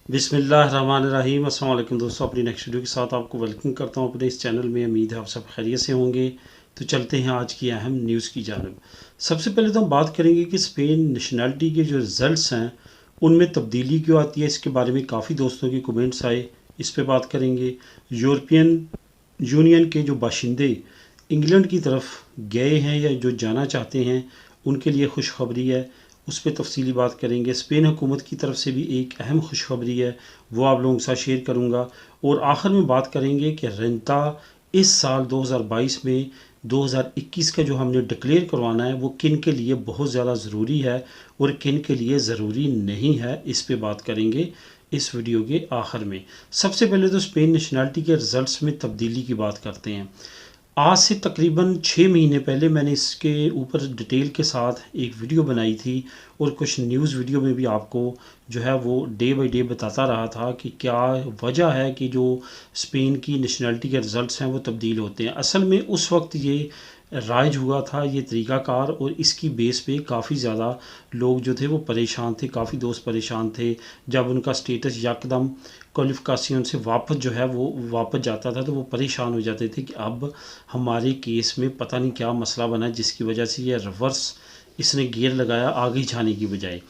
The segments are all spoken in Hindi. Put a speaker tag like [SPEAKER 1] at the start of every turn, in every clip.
[SPEAKER 1] बिस्मिल्लाहिर्रहमानिर्रहीम। अस्सलाम वालेकुम दोस्तों, अपनी नेक्स्ट वीडियो के साथ आपको वेलकम करता हूँ अपने इस चैनल में। उम्मीद है आप सब खैरियत से होंगे। तो चलते हैं आज की अहम न्यूज़ की जानिब। सबसे पहले तो हम बात करेंगे कि स्पेन नेशनैलिटी के जो रिज़ल्ट्स हैं उनमें तब्दीली क्यों आती है। इसके बारे में काफ़ी दोस्तों के कमेंट्स आए, इस पर बात करेंगे। यूरोपियन यूनियन के जो बाशिंदे इंग्लैंड की तरफ गए हैं या जो जाना चाहते हैं उनके लिए खुशखबरी है, उस पर तफसीली बात करेंगे। स्पेन हुकूमत की तरफ से भी एक अहम खुशखबरी है, वो आप लोगों के साथ शेयर करूँगा। और आखिर में बात करेंगे कि रेंटा इस साल 2022 में 2021 का जो हमने डिक्लेयर करवाना है वो किन के लिए बहुत ज़्यादा ज़रूरी है और किन के लिए ज़रूरी नहीं है, इस पे बात करेंगे इस वीडियो के आखिर में। सबसे पहले तो स्पेन नेशनैलिटी के रिज़ल्ट्स में तब्दीली की बात करते हैं। आज से तकरीबन 6 महीने पहले मैंने इसके ऊपर डिटेल के साथ एक वीडियो बनाई थी और कुछ न्यूज़ वीडियो में भी आपको जो है वो डे बाय डे बताता रहा था कि क्या वजह है कि जो स्पेन की नेशनैलिटी के रिज़ल्ट्स हैं वो तब्दील होते हैं। असल में उस वक्त ये राइज हुआ था ये तरीक़ाकार, और इसकी बेस पे काफ़ी ज़्यादा लोग जो थे वो परेशान थे, काफ़ी दोस्त परेशान थे। जब उनका स्टेटस यकदम क्वालिफिकेशन से वापस जो है वो वापस जाता था तो वो परेशान हो जाते थे कि अब हमारे केस में पता नहीं क्या मसला बना जिसकी वजह से ये रिवर्स इसने गियर लगाया आगे जाने की बजाय।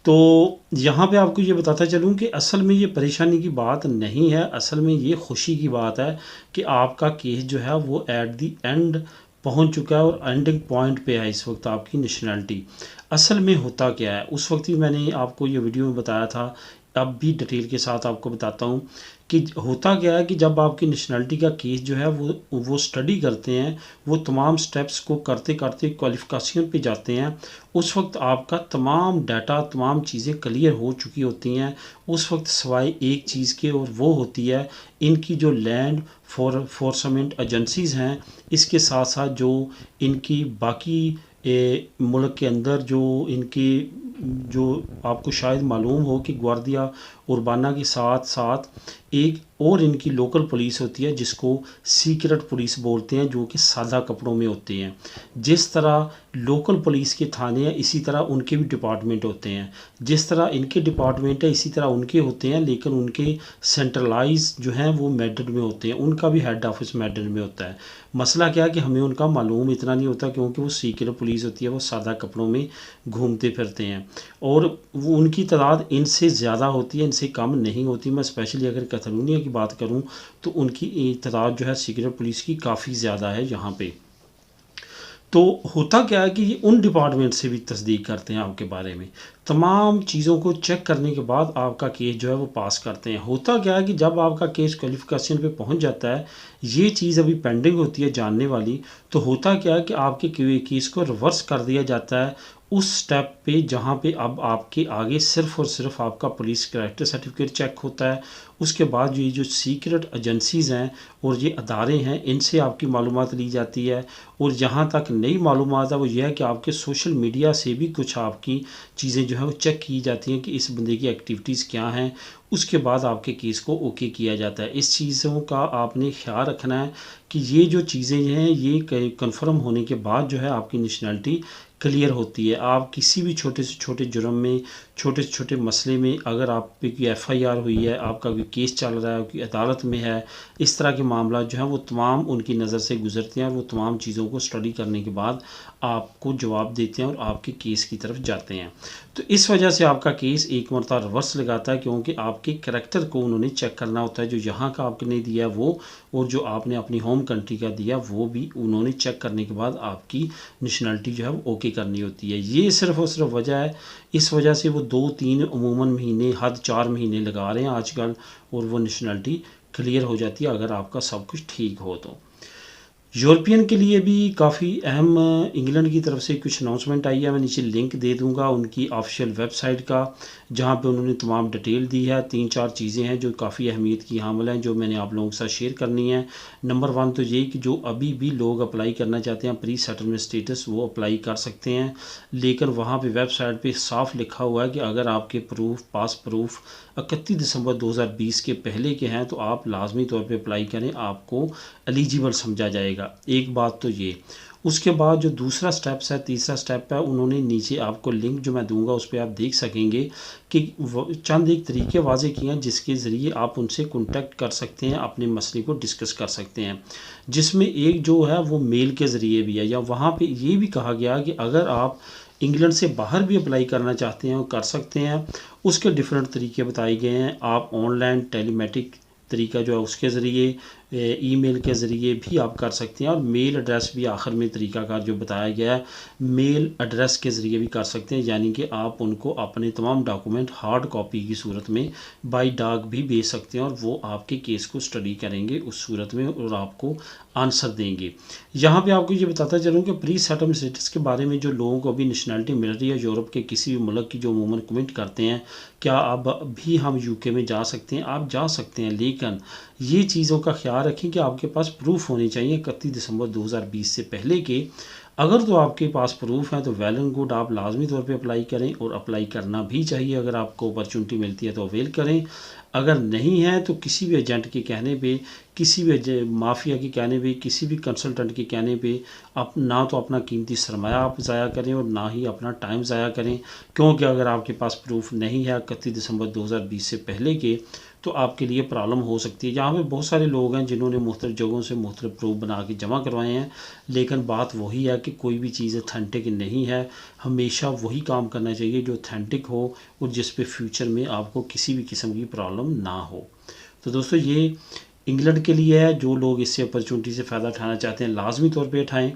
[SPEAKER 1] तो यहाँ पे आपको ये बताता चलूँ कि असल में ये परेशानी की बात नहीं है, असल में ये खुशी की बात है कि आपका केस जो है वो एट दी एंड पहुंच चुका है और एंडिंग पॉइंट पे है इस वक्त आपकी नेशनैलिटी। असल में होता क्या है, उस वक्त भी मैंने आपको ये वीडियो में बताया था, अब भी डिटेल के साथ आपको बताता हूँ कि होता क्या है कि जब आपकी नेशनैलिटी का केस जो है वो स्टडी करते हैं, वो तमाम स्टेप्स को करते करते क्वालिफिकेशन पे जाते हैं, उस वक्त आपका तमाम डाटा तमाम चीज़ें क्लियर हो चुकी होती हैं उस वक्त, सिवाय एक चीज़ के, और वो होती है इनकी जो लैंड फोर्समेंट एजेंसीज़ हैं, इसके साथ साथ जो इनकी बाकी मुल्क के अंदर जो इनकी जो आपको शायद मालूम हो कि ग्वार्दिया उर्बाना के साथ साथ एक और इनकी लोकल पुलिस होती है जिसको सीक्रेट पुलिस बोलते हैं, जो कि सादा कपड़ों में होते हैं। जिस तरह लोकल पुलिस के थाने हैं इसी तरह उनके भी डिपार्टमेंट होते हैं, जिस तरह इनके डिपार्टमेंट है इसी तरह उनके होते हैं, लेकिन उनके सेंट्रलाइज जो हैं वो मैड्रिड में होते हैं, उनका भी हेड ऑफिस मैड्रिड में होता है। मसला क्या है कि हमें उनका मालूम इतना नहीं होता क्योंकि वो सीक्रेट पुलिस होती है, वो सादा कपड़ों में घूमते फिरते हैं और वो उनकी तादाद इनसे ज़्यादा होती है, इनसे कम नहीं होती। मैं स्पेशली अगर कैटलोनिया की बात करूं तो उनकी तादाद जो है सीक्रेट पुलिस की काफ़ी ज़्यादा है यहाँ पे। तो होता क्या है कि ये उन डिपार्टमेंट से भी तस्दीक करते हैं आपके बारे में, तमाम चीज़ों को चेक करने के बाद आपका केस जो है वो पास करते हैं। होता क्या है कि जब आपका केस क्वालिफिकेशन पे पहुंच जाता है, ये चीज़ अभी पेंडिंग होती है जानने वाली, तो होता क्या है कि आपके केस को रिवर्स कर दिया जाता है उस स्टेप पे जहाँ पे अब आपके आगे सिर्फ़ और सिर्फ आपका पुलिस कैरेक्टर सर्टिफिकेट चेक होता है। उसके बाद ये जो सीक्रेट एजेंसीज़ हैं और ये अदारे हैं इनसे आपकी मालूमात ली जाती है, और जहाँ तक नई मालूमात है वो ये है कि आपके सोशल मीडिया से भी कुछ आपकी चीज़ें जो है वो चेक की जाती हैं कि इस बंदे की एक्टिविटीज़ क्या हैं। उसके बाद आपके केस को ओके किया जाता है। इस चीज़ों का आपने ख्याल रखना है कि ये जो चीज़ें हैं ये कंफर्म होने के बाद जो है आपकी नेशनैलिटी क्लियर होती है। आप किसी भी छोटे से छोटे जुर्म में, छोटे से छोटे मसले में, अगर आप पे कोई एफआईआर हुई है, आपका कोई केस चल रहा है, कोई अदालत में है, इस तरह के मामला जो हैं वो तमाम उनकी नज़र से गुजरते हैं और वो तमाम चीज़ों को स्टडी करने के बाद आपको जवाब देते हैं और आपके केस की तरफ जाते हैं। तो इस वजह से आपका केस एक मरतबा रिवर्स लगाता है क्योंकि आपके करैक्टर को उन्होंने चेक करना होता है, जो यहाँ का आपने दिया वो और जो आपने अपनी होम कंट्री का दिया वो भी उन्होंने चेक करने के बाद आपकी नेशनैलिटी जो है वो ओके करनी होती है। ये सिर्फ़ और सिर्फ वजह है, इस वजह से वो 2-3 अमूमन महीने, हद 4 महीने लगा रहे हैं आजकल, और वो नेशनैलिटी क्लियर हो जाती है अगर आपका सब कुछ ठीक हो तो। यूरोपियन के लिए भी काफ़ी अहम इंग्लैंड की तरफ से कुछ अनाउंसमेंट आई है, मैं नीचे लिंक दे दूंगा उनकी ऑफिशियल वेबसाइट का, जहां पे उन्होंने तमाम डिटेल दी है। 3-4 चीज़ें हैं जो काफ़ी अहमियत की हामिल हैं जो मैंने आप लोगों के साथ शेयर करनी है। नंबर 1 तो ये कि जो अभी भी लोग अप्लाई करना चाहते हैं प्री सेटलमेंट स्टेटस, वो अप्लाई कर सकते हैं, लेकिन वहाँ पर वेबसाइट पर साफ लिखा हुआ है कि अगर आपके पास प्रूफ 31 दिसंबर 2020 के पहले के हैं तो आप लाजमी तौर पर अप्लाई करें, आपको एलिजिबल समझा जाएगा। जाएगा। एक बात तो ये। उसके बाद जो दूसरा स्टेप्स है, तीसरा स्टेप है, उन्होंने नीचे आपको लिंक जो मैं दूंगा उस पर आप देख सकेंगे कि चंद एक तरीके वाजे किए हैं जिसके ज़रिए आप उनसे कॉन्टैक्ट कर सकते हैं, अपने मसले को डिस्कस कर सकते हैं, जिसमें एक जो है वो मेल के ज़रिए भी है, या वहाँ पे ये भी कहा गया कि अगर आप इंग्लैंड से बाहर भी अप्लाई करना चाहते हैं वो कर सकते हैं। उसके डिफरेंट तरीके बताए गए हैं। आप ऑनलाइन टेलीमेटिक तरीका जो है उसके ज़रिए, ईमेल के ज़रिए भी आप कर सकते हैं, और मेल एड्रेस भी आखिर में तरीक़ाकार जो बताया गया है मेल एड्रेस के ज़रिए भी कर सकते हैं, यानी कि आप उनको अपने तमाम डॉक्यूमेंट हार्ड कॉपी की सूरत में बाई डाक भी भेज सकते हैं, और वो आपके केस को स्टडी करेंगे उस सूरत में और आपको आंसर देंगे। यहाँ पे आपको ये बताता चलूँ कि प्री सेटलमेंट स्टेटस के बारे में जो लोगों को अभी नेशनलिटी मिल रही है यूरोप के किसी भी मुल्क की, जो अमूमन कमेंट करते हैं क्या अब भी हम यूके में जा सकते हैं, आप जा सकते हैं, लेकिन ये चीज़ों का ख्याल रखें कि आपके पास प्रूफ होने चाहिए 31 दिसंबर 2020 से पहले के। अगर तो आपके पास प्रूफ है तो वेल एंड गुड, आप लाजमी तौर पे अप्लाई करें, और अप्लाई करना भी चाहिए। अगर आपको अपॉर्चुनिटी मिलती है तो अवेल करें। अगर नहीं है तो किसी भी एजेंट के कहने पे, किसी भी माफिया के कहने पे, किसी भी कंसल्टेंट के कहने पे आप ना तो अपना कीमती सरमाया आप ज़ाया करें और ना ही अपना टाइम ज़ाया करें, क्योंकि अगर आपके पास प्रूफ नहीं है 31 दिसंबर 2020 से पहले के, तो आपके लिए प्रॉब्लम हो सकती है। यहाँ पे बहुत सारे लोग हैं जिन्होंने मुख्तलिफ जगहों से मुख्तलिफ प्रूफ बना के जमा करवाए हैं, लेकिन बात वही है कि कोई भी चीज़ ऑथेंटिक नहीं है। हमेशा वही काम करना चाहिए जो ऑथेंटिक हो और जिस पे फ्यूचर में आपको किसी भी किस्म की प्रॉब्लम ना हो। तो दोस्तों ये इंग्लैंड के लिए है। जो लोग इससे अपॉर्चुनिटी से फ़ायदा उठाना चाहते हैं लाजमी तौर पे उठाएं।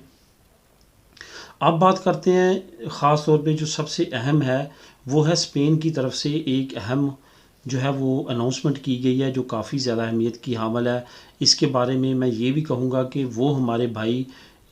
[SPEAKER 1] अब बात करते हैं ख़ास तौर पे जो सबसे अहम है वो है स्पेन की तरफ से एक अहम जो है वो अनाउंसमेंट की गई है जो काफ़ी ज़्यादा अहमियत की हामल है। इसके बारे में मैं ये भी कहूँगा कि वो हमारे भाई,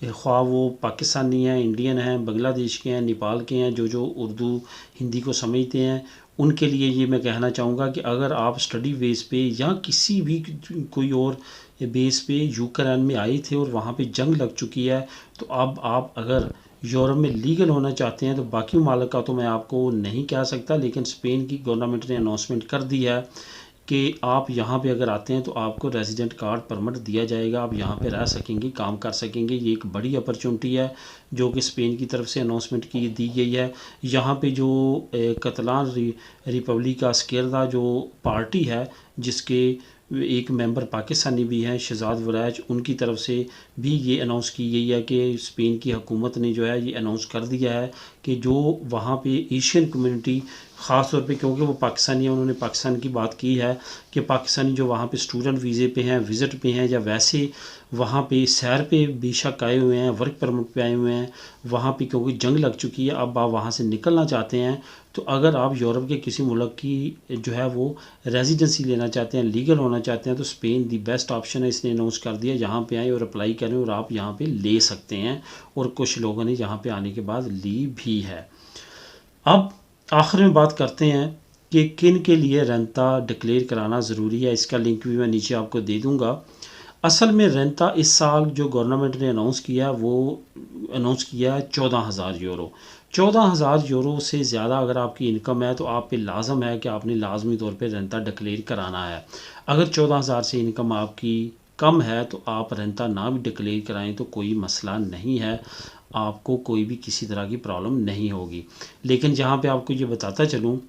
[SPEAKER 1] ख्वाह वो पाकिस्तानी हैं, इंडियन हैं, बांग्लादेश के हैं, नेपाल के हैं, जो उर्दू हिंदी को समझते हैं, उनके लिए ये मैं कहना चाहूँगा कि अगर आप स्टडी बेस पे या किसी भी कोई और बेस पे यूक्रेन में आए थे और वहाँ पे जंग लग चुकी है, तो अब आप अगर यूरोप में लीगल होना चाहते हैं, तो बाकी ममालिक का तो मैं आपको नहीं कह सकता, लेकिन स्पेन की गवर्नमेंट ने अनाउंसमेंट कर दी है कि आप यहाँ पे अगर आते हैं तो आपको रेजिडेंट कार्ड परमिट दिया जाएगा, आप यहाँ पे रह सकेंगे, काम कर सकेंगे। ये एक बड़ी अपॉर्चुनिटी है जो कि स्पेन की तरफ से अनाउंसमेंट की दी गई है। यहाँ पे जो कतलान रिपब्लिक एस्केर्दा जो पार्टी है जिसके एक मेंबर पाकिस्तानी भी हैं, शहजाद वराज, उनकी तरफ से भी ये अनाउंस की गई है कि स्पेन की हुकूमत ने जो है ये अनाउंस कर दिया है कि जो वहाँ पे एशियन कम्युनिटी ख़ास तौर पे, क्योंकि वो पाकिस्तानी हैं, उन्होंने पाकिस्तान की बात की है कि पाकिस्तानी जो वहाँ पे स्टूडेंट वीज़े पे हैं, विज़िट पे हैं, या वैसे वहाँ पे सैर पे बेशक आए हुए हैं, वर्क परमिट पे आए हुए हैं, वहाँ पे क्योंकि जंग लग चुकी है, अब आप वहाँ से निकलना चाहते हैं, तो अगर आप यूरोप के किसी मुल्क की जो है वो रेजिडेंसी लेना चाहते हैं, लीगल होना चाहते हैं, तो स्पेन दी बेस्ट ऑप्शन है। इसने अनाउंस कर दिया यहाँ पे आएँ और अप्लाई करें और आप यहाँ पे ले सकते हैं, और कुछ लोगों ने यहाँ पे आने के बाद ली भी है। अब आखिर में बात करते हैं कि किन के लिए रेंता डिक्लेयर कराना ज़रूरी है। इसका लिंक भी मैं नीचे आपको दे दूँगा। असल में रेंता इस साल जो गवर्नमेंट ने अनाउंस किया वो अनाउंस किया है 14,000 यूरो। 14,000 यूरो से ज़्यादा अगर आपकी इनकम है तो आप पे लाजम है कि आपने लाजमी तौर पे रेंता डिक्लेयर कराना है। अगर 14,000 से इनकम आपकी कम है तो आप रेंता ना भी डिक्लेयर कराएं तो कोई मसला नहीं है, आपको कोई भी किसी तरह की प्रॉब्लम नहीं होगी। लेकिन जहाँ पे आपको ये बताता चलूँ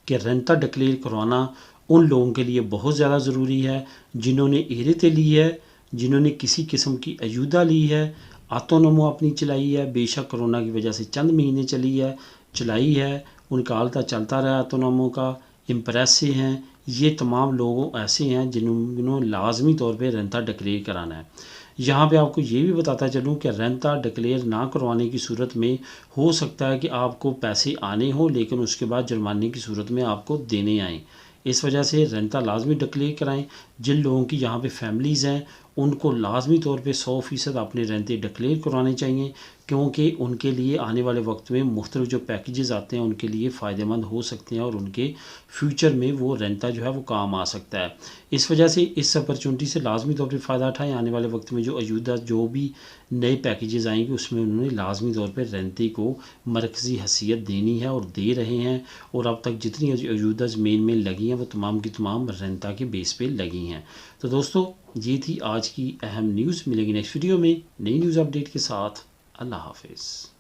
[SPEAKER 1] कि रेंता डिक्लेयर करवाना उन लोगों के लिए बहुत ज़्यादा ज़रूरी है जिन्होंने एरिते ली है, जिन्होंने किसी किस्म की अयूदा ली है, आतोनोमो अपनी चलाई है, बेशक कोरोना की वजह से चंद महीने चलाई है, उनका हालता चलता रहा आतोनोमो का, इम्प्रेस से हैं, ये तमाम लोग ऐसे हैं जिन्होंने लाजमी तौर पे रेंता डिक्लेयर कराना है। यहाँ पे आपको ये भी बताता चलूँ कि रेंता डिक्लेयर ना करवाने की सूरत में हो सकता है कि आपको पैसे आने हो लेकिन उसके बाद जुर्माने की सूरत में आपको देने आएँ। इस वजह से रेंता लाजमी डिक्लेयर कराएं। जिन लोगों की यहाँ पे फैमिलीज़ हैं उनको लाजमी तौर पे 100% अपने रेंते डिक्लेयर करवाने चाहिए, क्योंकि उनके लिए आने वाले वक्त में मुख्तलिफ जो पैकेजेस आते हैं उनके लिए फ़ायदेमंद हो सकते हैं और उनके फ्यूचर में वो रेंता जो है वो काम आ सकता है। इस वजह से इस अपॉर्चुनिटी से लाजमी तौर पर फ़ायदा उठाएँ। आने वाले वक्त में जो मौजूदा जो भी नए पैकेजेस आएंगे उसमें उन्होंने लाजमी तौर पर रेंते को मरकज़ी हैसियत देनी है और दे रहे हैं। और अब तक जितनी मौजूदा ज़मीन में लगी हैं वो तमाम की तमाम रेंता के बेस पे लगी हैं। तो दोस्तों ये थी आज की अहम न्यूज़। मिलेगी नेक्स्ट वीडियो में नई न्यूज़ अपडेट के साथ। अल्लाह हाफिज़।